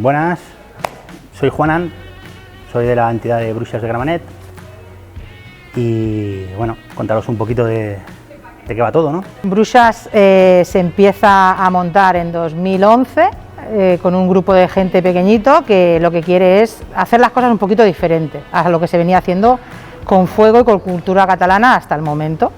Buenas, soy Juanan, soy de la entidad de Bruixas de Gramenet y bueno, contaros un poquito de qué va todo, ¿no? Bruixas se empieza a montar en 2011 con un grupo de gente pequeñito que lo que quiere es hacer las cosas un poquito diferentes a lo que se venía haciendo con fuego y con cultura catalana hasta el momento.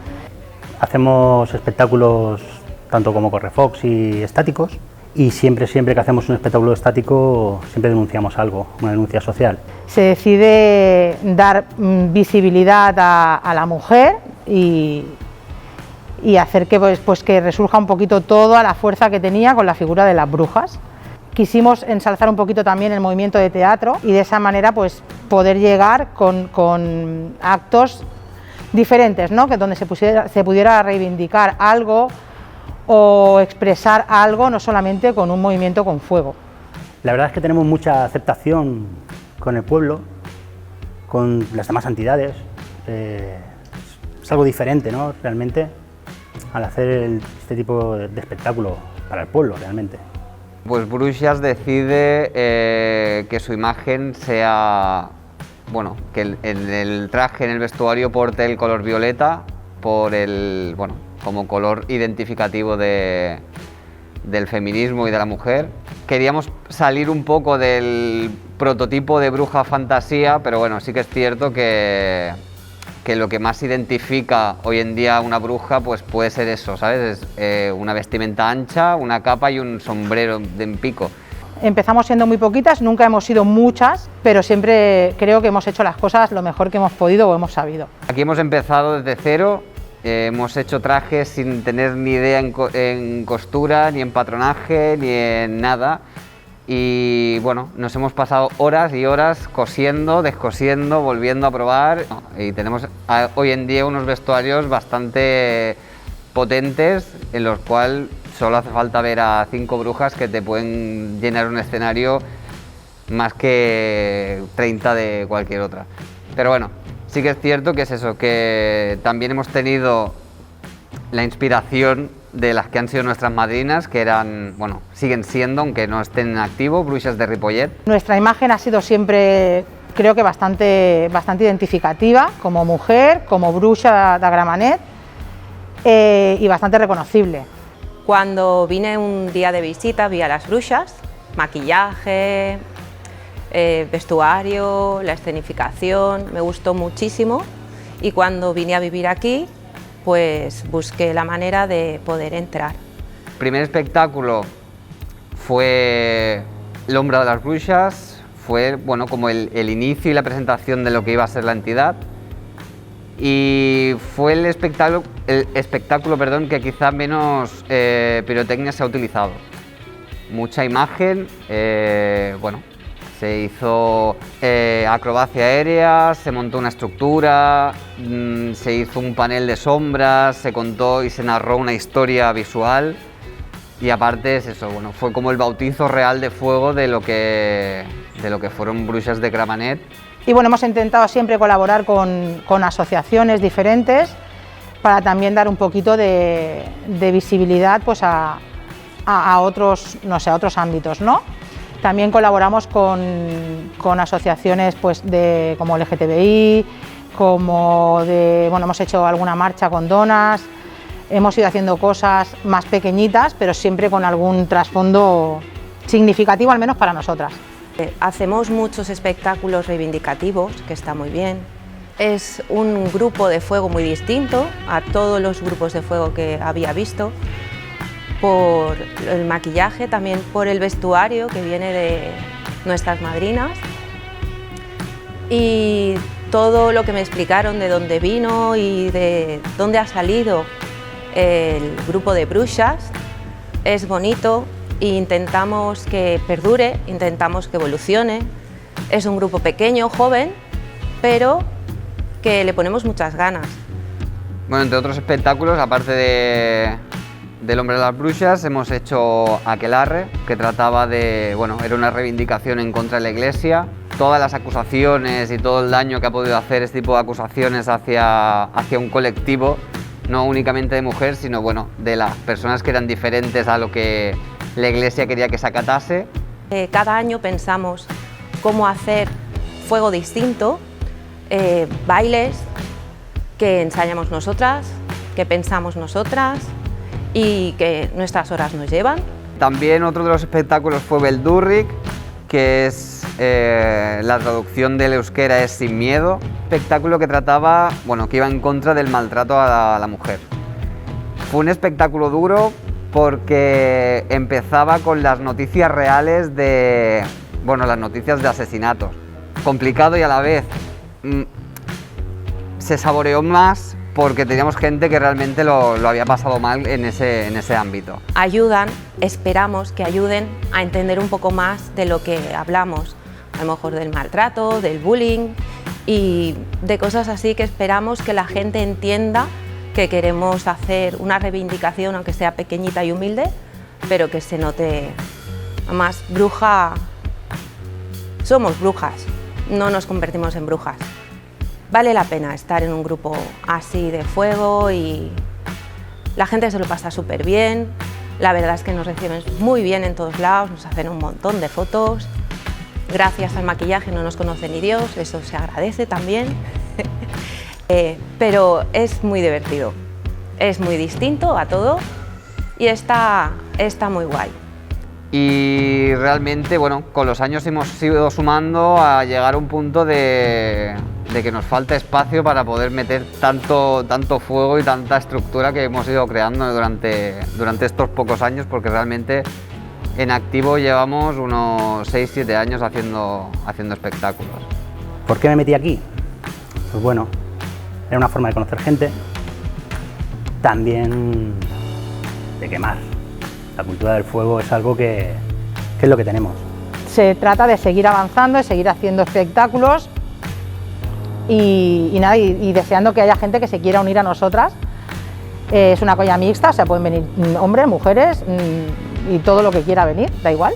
Hacemos espectáculos tanto como correfocs y estáticos, y siempre que hacemos un espectáculo estático siempre denunciamos algo, una denuncia social. Se decide dar visibilidad a la mujer y hacer que, pues que resurja un poquito todo a la fuerza que tenía con la figura de las brujas. Quisimos ensalzar un poquito también el movimiento de teatro y de esa manera pues poder llegar con actos diferentes, ¿no? Que donde se pudiera reivindicar algo o expresar algo, no solamente con un movimiento con fuego. La verdad es que tenemos mucha aceptación con el pueblo, con las demás entidades. Es algo diferente, ¿no? Realmente, al hacer este tipo de espectáculo para el pueblo, realmente. Pues Bruixas decide que su imagen sea, bueno, que el traje en el vestuario porte el color violeta como color identificativo del feminismo y de la mujer. Queríamos salir un poco del prototipo de bruja fantasía, pero bueno, sí que es cierto que lo que más identifica hoy en día a una bruja pues puede ser eso, ¿sabes? Es una vestimenta ancha, una capa y un sombrero de pico. Empezamos siendo muy poquitas, nunca hemos sido muchas, pero siempre creo que hemos hecho las cosas lo mejor que hemos podido o hemos sabido. Aquí hemos empezado desde cero, hemos hecho trajes sin tener ni idea en costura, ni en patronaje, ni en nada. Y bueno, nos hemos pasado horas y horas cosiendo, descosiendo, volviendo a probar, y tenemos hoy en día unos vestuarios bastante potentes en los cuales solo hace falta ver a 5 brujas que te pueden llenar un escenario más que 30 de cualquier otra. Pero bueno, sí que es cierto que es eso, que también hemos tenido la inspiración de las que han sido nuestras madrinas, que eran, bueno, siguen siendo, aunque no estén en activo, Bruixas de Ripollet. Nuestra imagen ha sido siempre, creo que bastante identificativa, como mujer, como bruixa de Gramenet, y bastante reconocible. Cuando vine un día de visita vi a las bruixas, maquillaje, vestuario, la escenificación, me gustó muchísimo, y cuando vine a vivir aquí pues busqué la manera de poder entrar. El primer espectáculo fue L'Ombra de las Bruixas, fue bueno, como el inicio y la presentación de lo que iba a ser la entidad, y fue el espectáculo que quizá menos pirotecnia se ha utilizado. Mucha imagen, bueno, se hizo acrobacia aérea, se montó una estructura, se hizo un panel de sombras, se contó y se narró una historia visual, y aparte es eso, bueno, fue como el bautizo real de fuego de lo que fueron Bruixas de Gramenet. Y bueno, hemos intentado siempre colaborar con asociaciones diferentes para también dar un poquito de visibilidad pues a otros, no sé, a otros ámbitos, ¿no? También colaboramos con asociaciones pues como LGTBI, bueno, hemos hecho alguna marcha con donas, hemos ido haciendo cosas más pequeñitas, pero siempre con algún trasfondo significativo, al menos para nosotras. Hacemos muchos espectáculos reivindicativos, que está muy bien. Es un grupo de fuego muy distinto a todos los grupos de fuego que había visto, por el maquillaje, también por el vestuario que viene de nuestras madrinas, y todo lo que me explicaron de dónde vino y de dónde ha salido el grupo de bruixas es bonito, e intentamos que perdure, intentamos que evolucione. Es un grupo pequeño, joven, pero que le ponemos muchas ganas. Bueno, entre otros espectáculos, aparte del Hombre de las Bruixas, hemos hecho Aquelarre, que trataba de, bueno, era una reivindicación en contra de la Iglesia. Todas las acusaciones y todo el daño que ha podido hacer este tipo de acusaciones hacia un colectivo, no únicamente de mujeres, sino bueno, de las personas que eran diferentes a lo que la Iglesia quería que se acatase. Cada año pensamos cómo hacer fuego distinto, bailes que ensayamos nosotras, que pensamos nosotras y que nuestras horas nos llevan. También otro de los espectáculos fue Beldurrik, que es la traducción del euskera es Sin miedo, espectáculo que trataba, bueno, que iba en contra del maltrato a la mujer. Fue un espectáculo duro porque empezaba con las noticias reales de, bueno, las noticias de asesinatos. Complicado y a la vez se saboreó más porque teníamos gente que realmente lo había pasado mal en ese ámbito. Ayudan, esperamos que ayuden a entender un poco más de lo que hablamos, a lo mejor del maltrato, del bullying y de cosas así que esperamos que la gente entienda que queremos hacer una reivindicación, aunque sea pequeñita y humilde, pero que se note. Además, bruja, somos brujas, no nos convertimos en brujas. Vale la pena estar en un grupo así de fuego y la gente se lo pasa súper bien. La verdad es que nos reciben muy bien en todos lados, nos hacen un montón de fotos. Gracias al maquillaje no nos conoce ni Dios, eso se agradece también. Pero es muy divertido, es muy distinto a todo y está muy guay. Y realmente, bueno, con los años hemos ido sumando a llegar a un punto de que nos falta espacio para poder meter tanto fuego y tanta estructura que hemos ido creando durante estos pocos años, porque realmente en activo llevamos unos 6-7 años haciendo espectáculos. ¿Por qué me metí aquí? Pues bueno, era una forma de conocer gente, también de quemar. La cultura del fuego es algo que es lo que tenemos. Se trata de seguir avanzando, de seguir haciendo espectáculos y nada, y deseando que haya gente que se quiera unir a nosotras. Es una colla mixta, o sea, pueden venir hombres, mujeres y todo lo que quiera venir, da igual.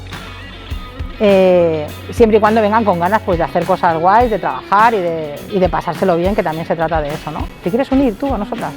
Siempre y cuando vengan con ganas pues, de hacer cosas guays, de trabajar y de pasárselo bien, que también se trata de eso, ¿no? ¿Te quieres unir tú a nosotras?